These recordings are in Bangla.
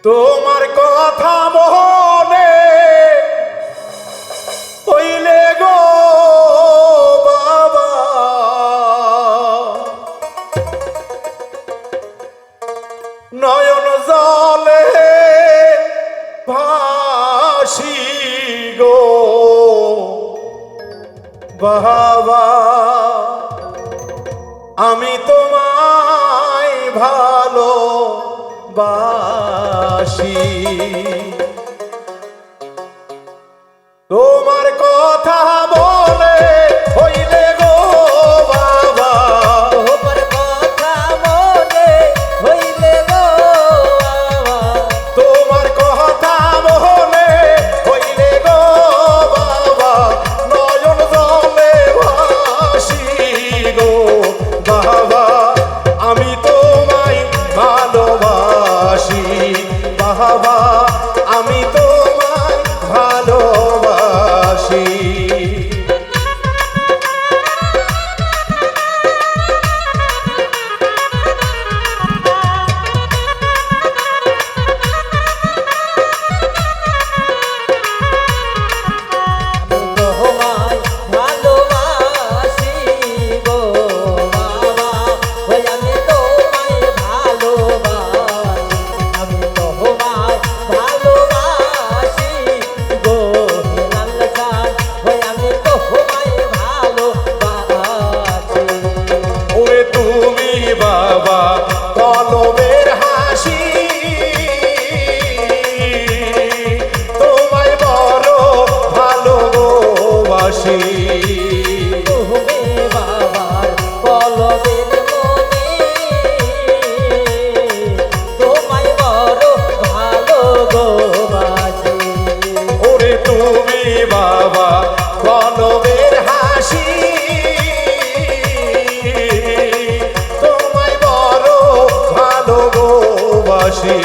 তোমার কথা মনে হইলে গো বাবা, নয়ন জলে ভাসি গো বাবা, আমি তোমায় ভালো বাসি। তোমার কথা বলে হইলে গো বাবা, তোমার কথা মনে হইলে গো বাবা, তোমার কথা মনে হইলে গো বাবা, নয়ন জলে ভাসি গো বাবা, আমি তোমায় ভালোবাসি বাবা, আমি তোমায় ভালোবাসি। তোমায় ভালোবাসি গো বাবা, ওই আমি তোমায় ভালোবাসি, আমি তোমায় ভালোবাসি গো লাল চাঁদ, ওই আমি তোমায় ভালোবাসি। ওরে তুমি বাবা কলমের হাসি, তোমায় বড় ভালোবাসি। তুমি বাবার কলমের মনি, তোমায় বড় ভালোবাসি। ওরে তুমি বাবা কলমের হাসি, তোমায় বড় ভালোবাসি।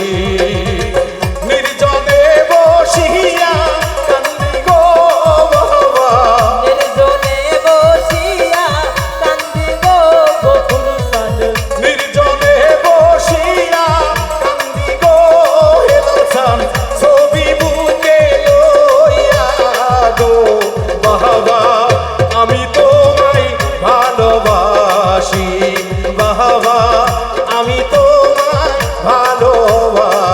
নির্জনে বসিয়া কান্দি গো বাবা, নির্জনে বসিয়া কান্দি গো গোকুল চাঁদ, নির্জনে বসিয়া কান্দি গো হেলাচান, ছবি বুকে লইয়া গো বাবা, আমি তোমায় ভালোবাসি বাবা, আমি তোমায় ভালোবাসি।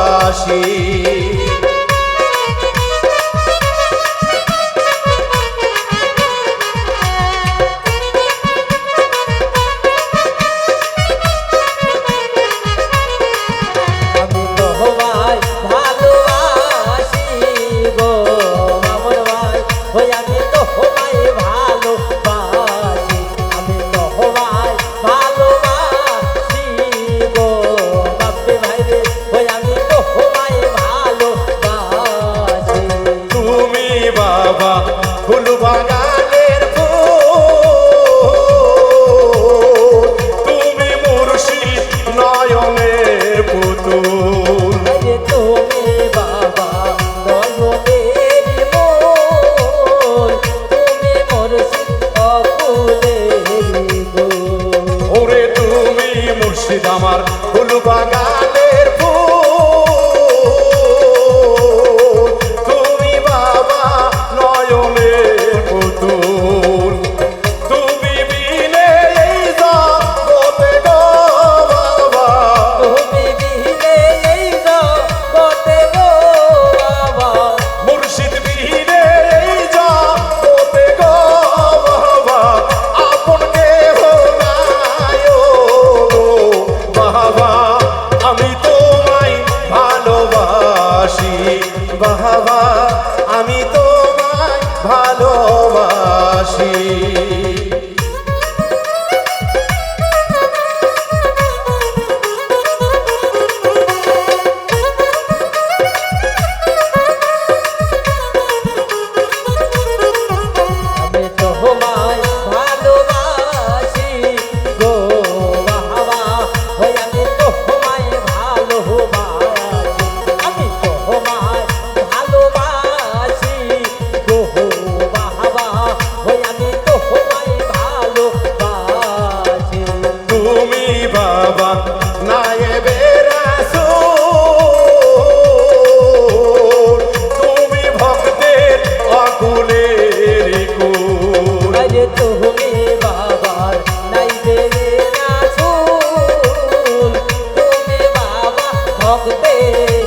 ভক্তের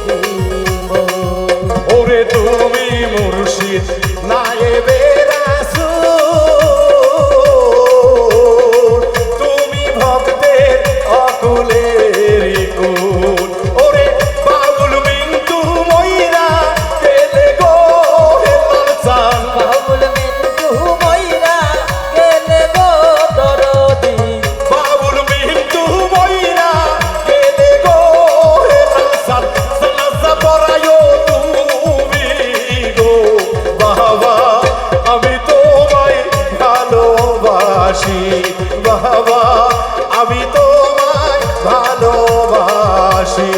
মন। ওরে তুমি মুর্শিদ নায়েবে রাসূল, তুমি ভক্তের অকুলের কুল। ওরে বাউল মিন্টু ময়রা গেলে গো হেলাল চান, বাউল মিন্টু ময়রা গেলে গো দরদি, বাউল মিন্টু ময়রা গেলে গো হেলাল চান। জানাজা পড়ায়ো তুমি গো বাবা, আমি তোমায় ভালোবাসি বাবা, আমি তোমায় ভালোবাসি।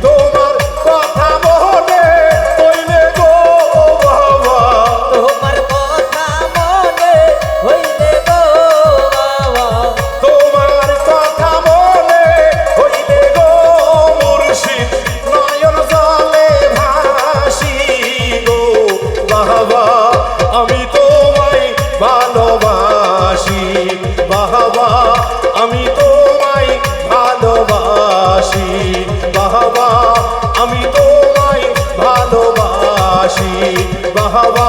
তোমার কথা মনে হইলে গো বাবা, তোমার কথা মনে হইলে গো বাবা, তোমার কথা মনে হইলে গো মুর্শিদ নয়ন জলে ভাসি গো বাবা, আমি তোমায় ভালোবাসি বাবা, আমি তোমায় ভালোবাসি বাবা, আমি তোমায় ভালোবাসি বাবা।